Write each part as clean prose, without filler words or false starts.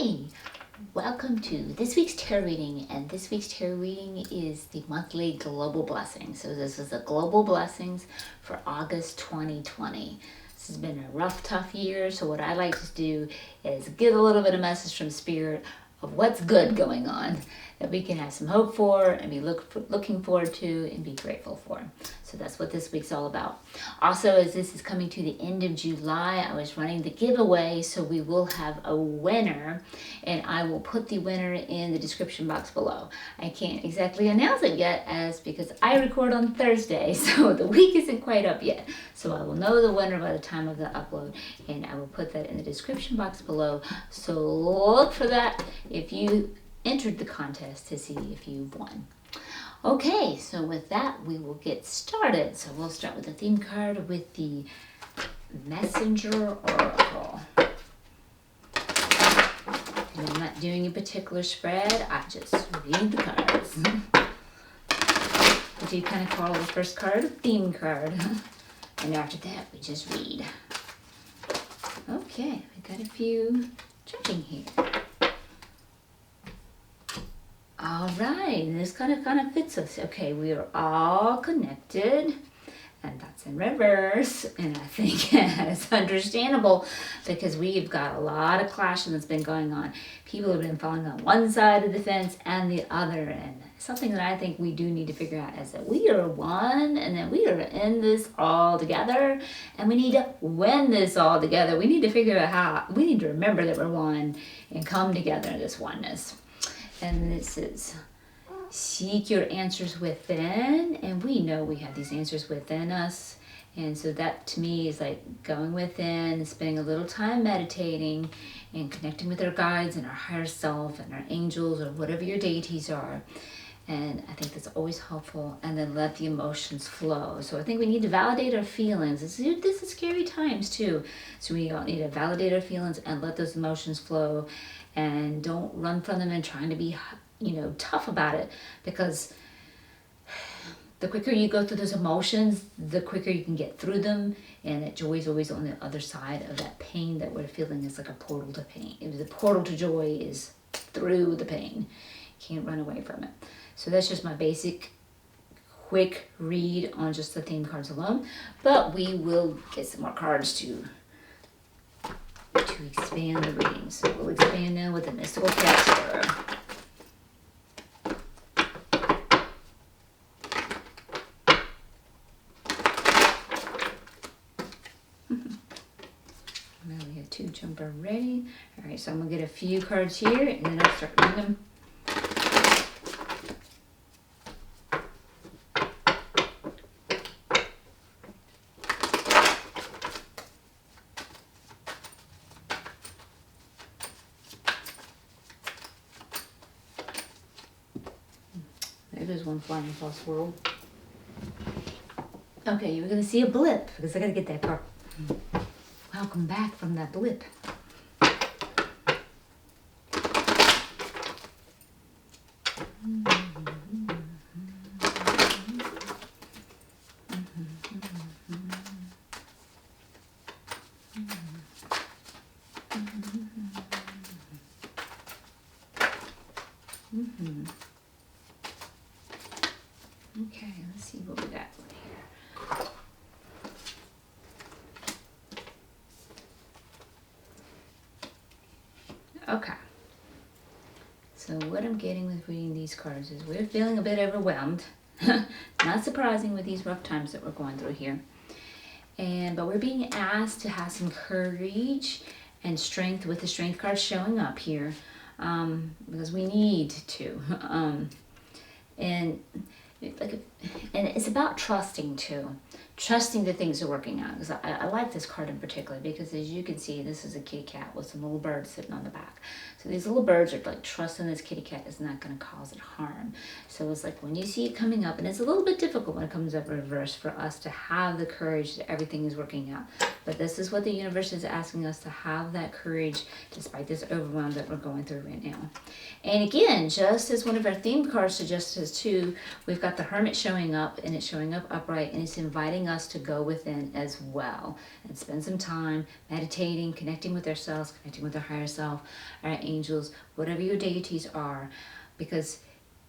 Hi, welcome to this week's tarot reading, and this week's tarot reading is the monthly global blessings. So this is the global blessings for August 2020. This has been a rough, tough year, so what I like to do is give a little bit of message from Spirit of what's good going on that we can have some hope for and be looking forward to and be grateful for. So that's what this week's all about. Also, as this is coming to the end of July, I was running the giveaway, so we will have a winner, and I will put the winner in the description box below. I can't exactly announce it yet because I record on Thursday, so the week isn't quite up yet. So I will know the winner by the time of the upload, and I will put that in the description box below. So look for that if you entered the contest to see if you've won. Okay, so with that, we will get started. So we'll start with the theme card with the Messenger Oracle. And I'm not doing a particular spread, I just read the cards. What do you kind of call the first card? A theme card. And after that, we just read. Okay, we got a few jumping here. All right, and this kind of fits us. Okay, we are all connected, and that's in reverse, and I think it's understandable because we've got a lot of clashing that's been going on. People have been falling on one side of the fence and the other, and something that I think we do need to figure out is that we are one, and that we are in this all together, and we need to win this all together. We need to figure out how, we need to remember that we're one and come together in this oneness. And this is seek your answers within, and we know we have these answers within us. And so that to me is like going within, spending a little time meditating and connecting with our guides and our higher self and our angels or whatever your deities are. And I think that's always helpful. And then let the emotions flow. So I think we need to validate our feelings. This is scary times too. So we all need to validate our feelings and let those emotions flow. And don't run from them and trying to be, tough about it. Because the quicker you go through those emotions, the quicker you can get through them. And that joy is always on the other side of that pain that we're feeling is like a portal to pain. The portal to joy is through the pain. You can't run away from it. So that's just my basic quick read on just the theme cards alone. But we will get some more cards to expand the reading. So we'll expand now with the mystical capture. Now we have two jumper ready. All right, so I'm gonna get a few cards here and then I'll start reading them. There's one flying across the world. Okay, you were going to see a blip because I got to get that card. Welcome back from that blip. Okay, let's see what we got here. Okay. So what I'm getting with reading these cards is we're feeling a bit overwhelmed. Not surprising with these rough times that we're going through here. But we're being asked to have some courage and strength with the strength card showing up here. Because we need to. And it's about trusting too. Trusting that things are working out. Because I like this card in particular because as you can see, this is a kitty cat with some little birds sitting on the back. So these little birds are like trusting this kitty cat is not going to cause it harm. So it's like when you see it coming up, and it's a little bit difficult when it comes up reverse for us to have the courage that everything is working out. But this is what the universe is asking us to have, that courage despite this overwhelm that we're going through right now. And again, just as one of our theme cards suggests us too, we've got the Hermit showing up, and it's showing up upright, and it's inviting telling us to go within as well and spend some time meditating, connecting with ourselves, connecting with our higher self, our angels, whatever your deities are, because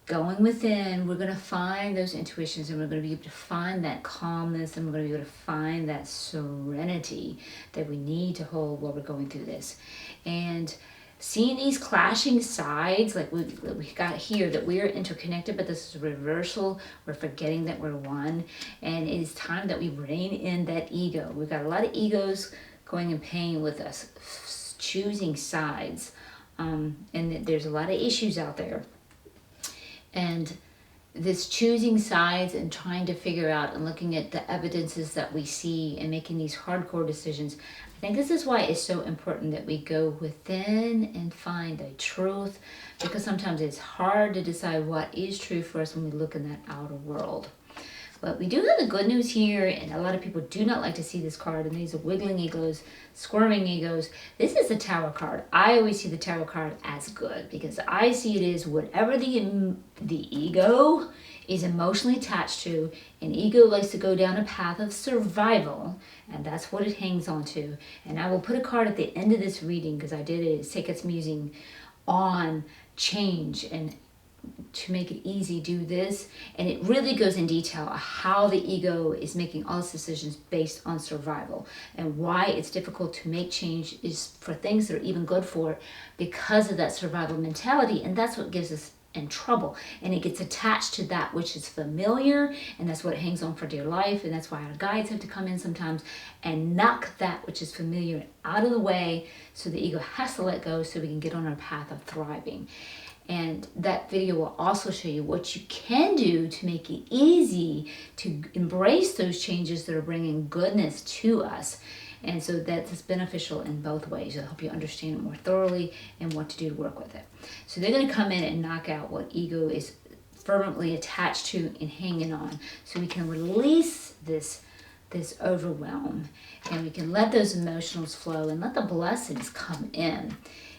going within, we're going to find those intuitions, and we're going to be able to find that calmness, and we're going to be able to find that serenity that we need to hold while we're going through this. And seeing these clashing sides, like we got here, that we are interconnected, but this is a reversal. We're forgetting that we're one, and it is time that we rein in that ego. We've got a lot of egos going in pain with us, choosing sides, and there's a lot of issues out there. And this choosing sides and trying to figure out and looking at the evidences that we see and making these hardcore decisions, I think this is why it's so important that we go within and find the truth, because sometimes it's hard to decide what is true for us when we look in that outer world. But we do have the good news here, and a lot of people do not like to see this card, and these are wiggling egos, squirming egos. This is the Tower card. I always see the Tower card as good, because I see it as whatever the ego is emotionally attached to. An ego likes to go down a path of survival, and that's what it hangs on to. And I will put a card at the end of this reading, because I did a Seqkat musing on change, and to make it easy, do this, and it really goes in detail how the ego is making all its decisions based on survival, and why it's difficult to make change is for things that are even good for it because of that survival mentality. And that's what gives us in trouble, and it gets attached to that which is familiar, and that's what it hangs on for dear life. And that's why our guides have to come in sometimes and knock that which is familiar out of the way, so the ego has to let go so we can get on our path of thriving. And that video will also show you what you can do to make it easy to embrace those changes that are bringing goodness to us. And so that's beneficial in both ways. It'll help you understand it more thoroughly and what to do to work with it. So they're going to come in and knock out what ego is fervently attached to and hanging on, so we can release this overwhelm, and we can let those emotions flow and let the blessings come in.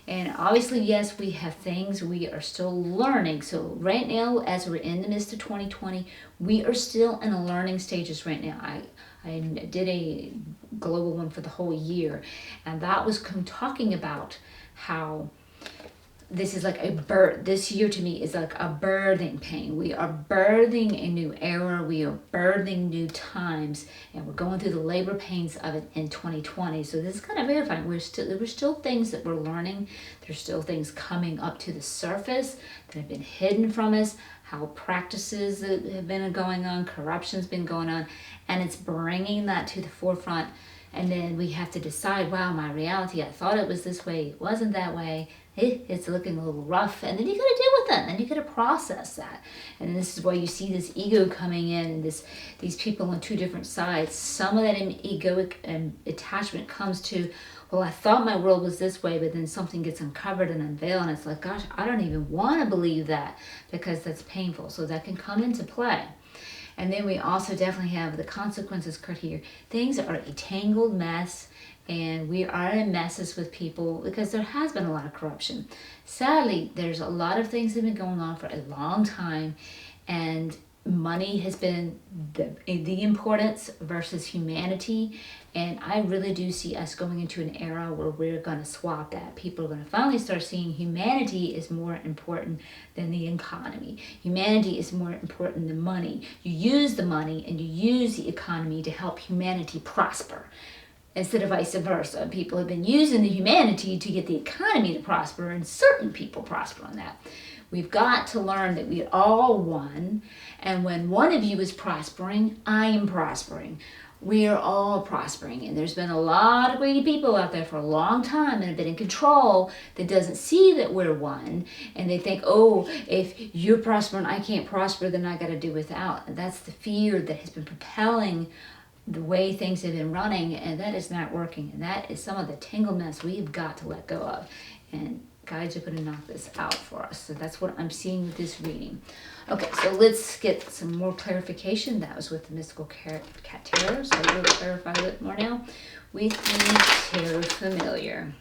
And obviously, yes, we have things we are still learning. So right now, as we're in the midst of 2020, we are still in a learning stages right now. I did a global one for the whole year, and that was talking about how this is like a birth. This year to me is like a birthing pain. We are birthing a new era. We are birthing new times, and we're going through the labor pains of it in 2020. So this is kind of verifying. There were still things that we're learning. There's still things coming up to the surface that have been hidden from us. How practices that have been going on, corruption's been going on, and it's bringing that to the forefront. And then we have to decide, wow, my reality, I thought it was this way, it wasn't that way. It's looking a little rough, and then you got to deal with it, and you got to process that. And this is why you see this ego coming in, and these people on two different sides. Some of that egoic attachment comes to, well, I thought my world was this way, but then something gets uncovered and unveiled, and it's like, gosh, I don't even want to believe that, because that's painful. So that can come into play. And then we also definitely have the consequences card here. Things are a tangled mess, and we are in messes with people because there has been a lot of corruption. Sadly, there's a lot of things that have been going on for a long time, and money has been the importance versus humanity. And I really do see us going into an era where we're going to swap that. People are going to finally start seeing humanity is more important than the economy. Humanity is more important than money. You use the money and you use the economy to help humanity prosper, instead of vice versa. People have been using the humanity to get the economy to prosper, and certain people prosper on that. We've got to learn that we are all one, and when one of you is prospering, I am prospering. We are all prospering, and there's been a lot of greedy people out there for a long time and have been in control that doesn't see that we're one, and they think, oh, if you're prospering, I can't prosper, then I got to do without. And that's the fear that has been propelling the way things have been running, and that is not working. And that is some of the tanglements we've got to let go of. And guides are going to knock this out for us. So that's what I'm seeing with this reading. Okay, so let's get some more clarification. That was with the Mystical Cat Tarot. So we'll clarify a bit more now with the Tarot Familiar.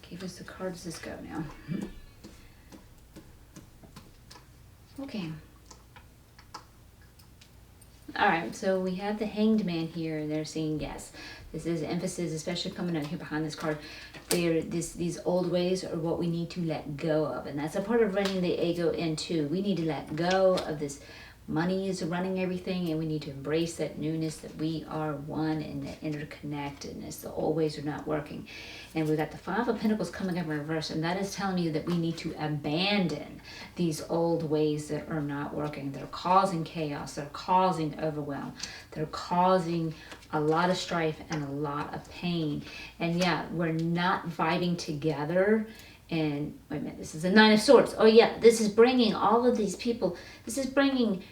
Give us the cards. This go now. Okay. All right, so we have the Hanged Man here, and they're saying yes. This is emphasis, especially coming out here behind this card. These old ways are what we need to let go of, and that's a part of running the ego in too. We need to let go of this. Money is running everything, and we need to embrace that newness, that we are one, and the interconnectedness. The old ways are not working. And we've got the Five of Pentacles coming up in reverse, and that is telling you that we need to abandon these old ways that are not working. They're causing chaos. They're causing overwhelm. They're causing a lot of strife and a lot of pain. And yeah, we're not vibing together. And wait a minute, this is the Nine of Swords. Oh yeah, this is bringing all of these people. This is bringing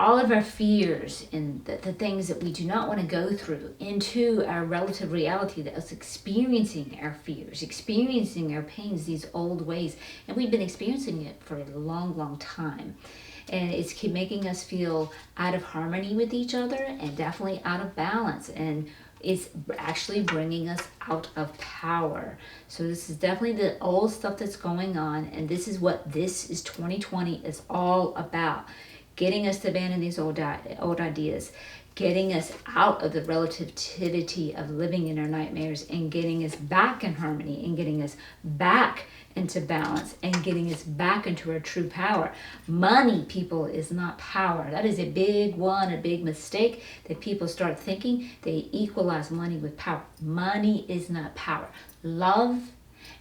all of our fears and the things that we do not want to go through into our relative reality, that us experiencing our fears, experiencing our pains, these old ways. And we've been experiencing it for a long, long time. And it's keep making us feel out of harmony with each other and definitely out of balance. And it's actually bringing us out of power. So this is definitely the old stuff that's going on. And this is what this is 2020 is all about. Getting us to abandon these old ideas, getting us out of the relativity of living in our nightmares, and getting us back in harmony, and getting us back into balance, and getting us back into our true power. Money, people, is not power. That is a big one, a big mistake that people start thinking. They equalize money with power. Money is not power. Love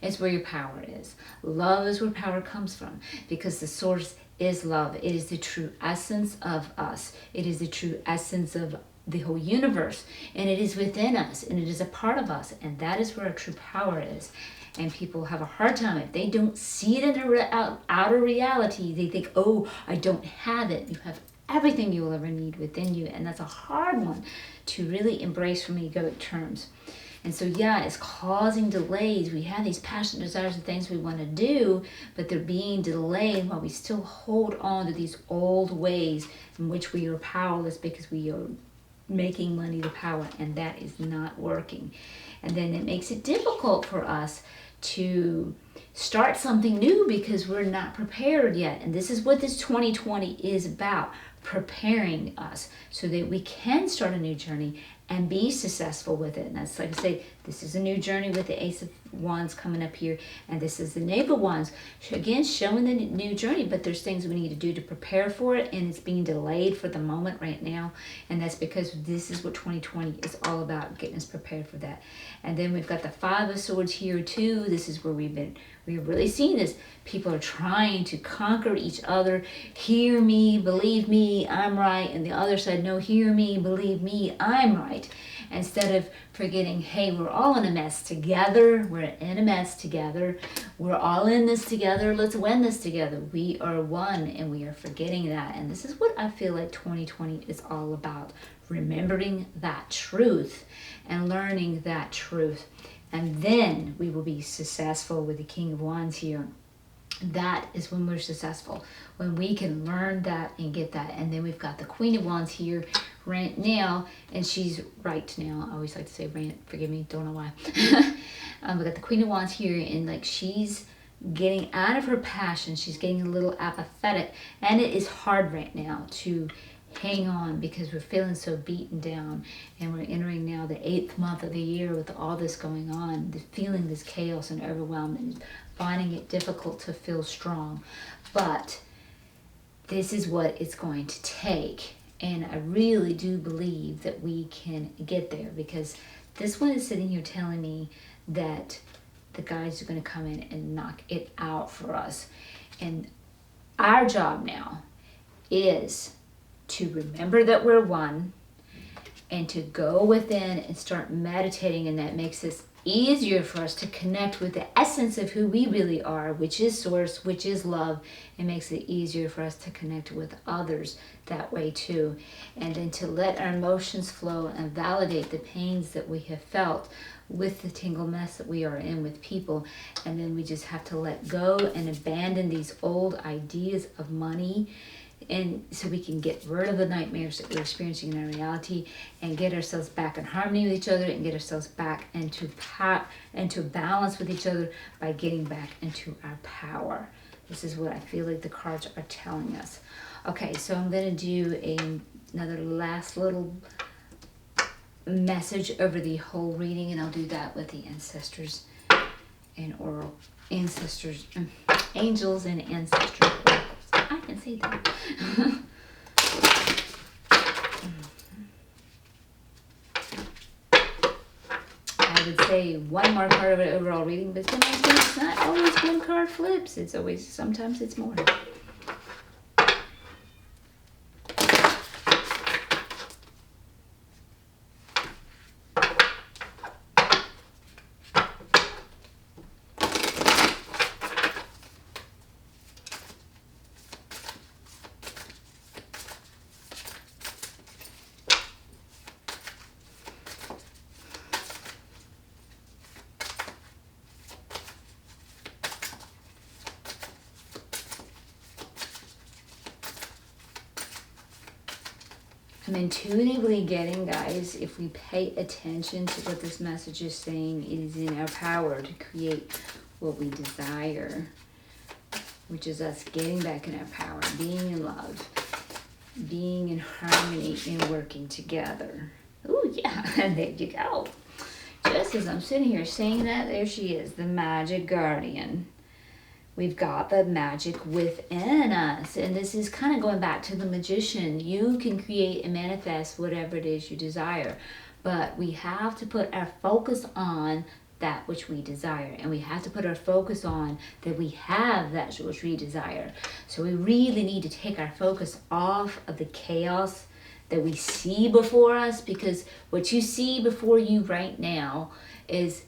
is where your power is. Love is where power comes from, because the source is love. It is the true essence of us. It is the true essence of the whole universe, and it is within us, and it is a part of us, and that is where our true power is. And people have a hard time if they don't see it in their outer reality. They think, oh, I don't have it. You have everything you will ever need within you, and that's a hard one to really embrace from egoic terms. And so, yeah, it's causing delays. We have these passionate desires and things we want to do, but they're being delayed while we still hold on to these old ways in which we are powerless, because we are making money the power, and that is not working. And then it makes it difficult for us to start something new because we're not prepared yet. And this is what this 2020 is about, preparing us so that we can start a new journey and be successful with it. And that's, like I say, this is a new journey with the Ace of Wands coming up here, and this is the Knave of Wands, again showing the new journey, but there's things we need to do to prepare for it, and it's being delayed for the moment right now. And that's because this is what 2020 is all about, getting us prepared for that. And then we've got the Five of Swords here too. This is where we've really seen this. People are trying to conquer each other. Hear me, believe me, I'm right. And the other side, no, hear me, believe me, I'm right. Instead of forgetting, hey, we're all in a mess together. We're in a mess together. We're all in this together. Let's win this together. We are one, and we are forgetting that. And this is what I feel like 2020 is all about. Remembering that truth and learning that truth. And then we will be successful with the King of Wands here. That is when we're successful, when we can learn that and get that. And then we've got the Queen of Wands here right now, and she's right now. I always like to say rant, forgive me, don't know why. We've got the Queen of Wands here, and like she's getting out of her passion. She's getting a little apathetic, and it is hard right now to hang on because we're feeling so beaten down, and we're entering now the 8th month of the year with all this going on, feeling this chaos and overwhelm, and finding it difficult to feel strong. But this is what it's going to take, and I really do believe that we can get there, because this one is sitting here telling me that the guys are going to come in and knock it out for us. And our job now is to remember that we're one, and to go within and start meditating, and that makes this easier for us to connect with the essence of who we really are, which is source, which is love. It makes it easier for us to connect with others that way too, and then to let our emotions flow and validate the pains that we have felt with the tangle mess that we are in with people. And then we just have to let go and abandon these old ideas of money And so we can get rid of the nightmares that we're experiencing in our reality and get ourselves back in harmony with each other and get ourselves back into balance with each other by getting back into our power. This is what I feel like the cards are telling us. Okay, so I'm going to do another last little message over the whole reading, and I'll do that with the ancestors and oral ancestors, angels and ancestors. I can say that. I would say one more card of an overall reading, but then I think it's not always one card flips. It's always, sometimes it's more. I'm intuitively getting, guys, if we pay attention to what this message is saying, it is in our power to create what we desire, which is us getting back in our power, being in love, being in harmony, and working together. Oh, yeah, and there you go. Just as I'm sitting here saying that, there she is, the magic guardian. We've got the magic within us. And this is kind of going back to the magician. You can create and manifest whatever it is you desire. But we have to put our focus on that which we desire. And we have to put our focus on that we have that which we desire. So we really need to take our focus off of the chaos that we see before us. Because what you see before you right now is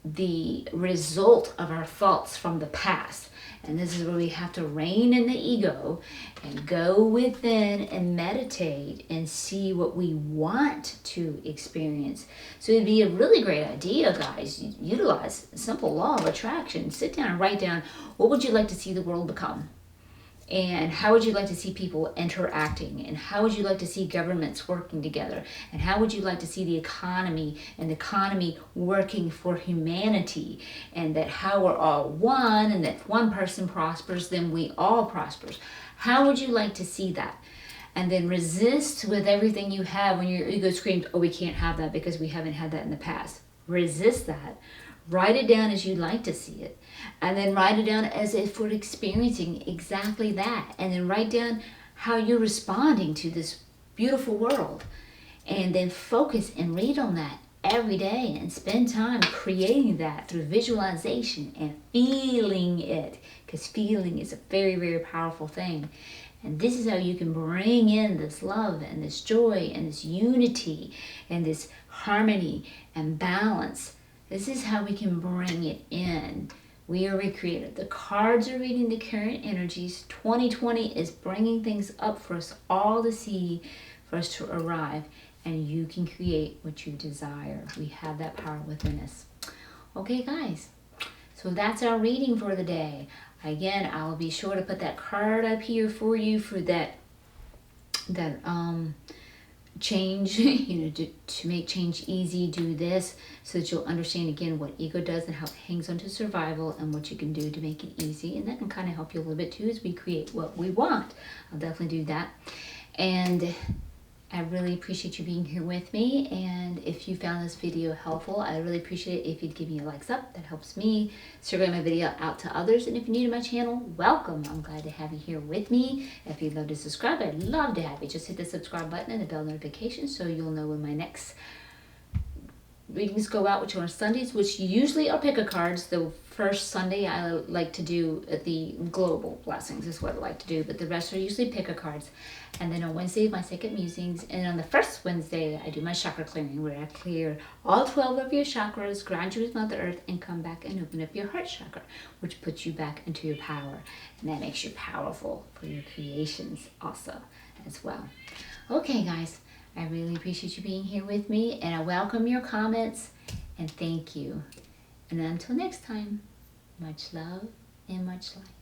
the result of our thoughts from the past. And this is where we have to rein in the ego and go within and meditate and see what we want to experience. So it'd be a really great idea, guys. Utilize a simple law of attraction. Sit down and write down, what would you like to see the world become? And how would you like to see people interacting? And how would you like to see governments working together? And how would you like to see the economy and the economy working for humanity? And that how we're all one, and that if one person prospers, then we all prosper. How would you like to see that? And then resist with everything you have when your ego screams, oh, we can't have that because we haven't had that in the past. Resist that. Write it down as you'd like to see it. And then write it down as if we're experiencing exactly that. And then write down how you're responding to this beautiful world. And then focus and read on that every day and spend time creating that through visualization and feeling it. Because feeling is a very, very powerful thing. And this is how you can bring in this love and this joy and this unity and this harmony and balance. This is how we can bring it in. We are recreated. The cards are reading the current energies. 2020 is bringing things up for us all to see, for us to arrive. And you can create what you desire. We have that power within us. Okay, guys. So that's our reading for the day. Again, I'll be sure to put that card up here for you for that change, to make change easy. Do this so that you'll understand again what ego does and how it hangs onto survival and what you can do to make it easy. And that can kind of help you a little bit too as we create what we want. I'll definitely do that. And I really appreciate you being here with me. And if you found this video helpful, I really appreciate it if you'd give me a likes up. That helps me spread my video out to others. And if you're new to my channel, welcome. I'm glad to have you here with me. If you'd love to subscribe, I'd love to have you. Just hit the subscribe button and the bell notification so you'll know when my next readings go out, which are on Sundays, which usually are pick a cards. The first Sunday I like to do the global blessings is what I like to do, but the rest are usually pick a cards. And then on Wednesday, my Seqkat musings, and on the first Wednesday, I do my chakra clearing, where I clear all 12 of your chakras, ground you with Mother Earth, and come back and open up your heart chakra, which puts you back into your power, and that makes you powerful for your creations also as well. Okay, guys. I really appreciate you being here with me, and I welcome your comments, and thank you. And until next time, much love and much light.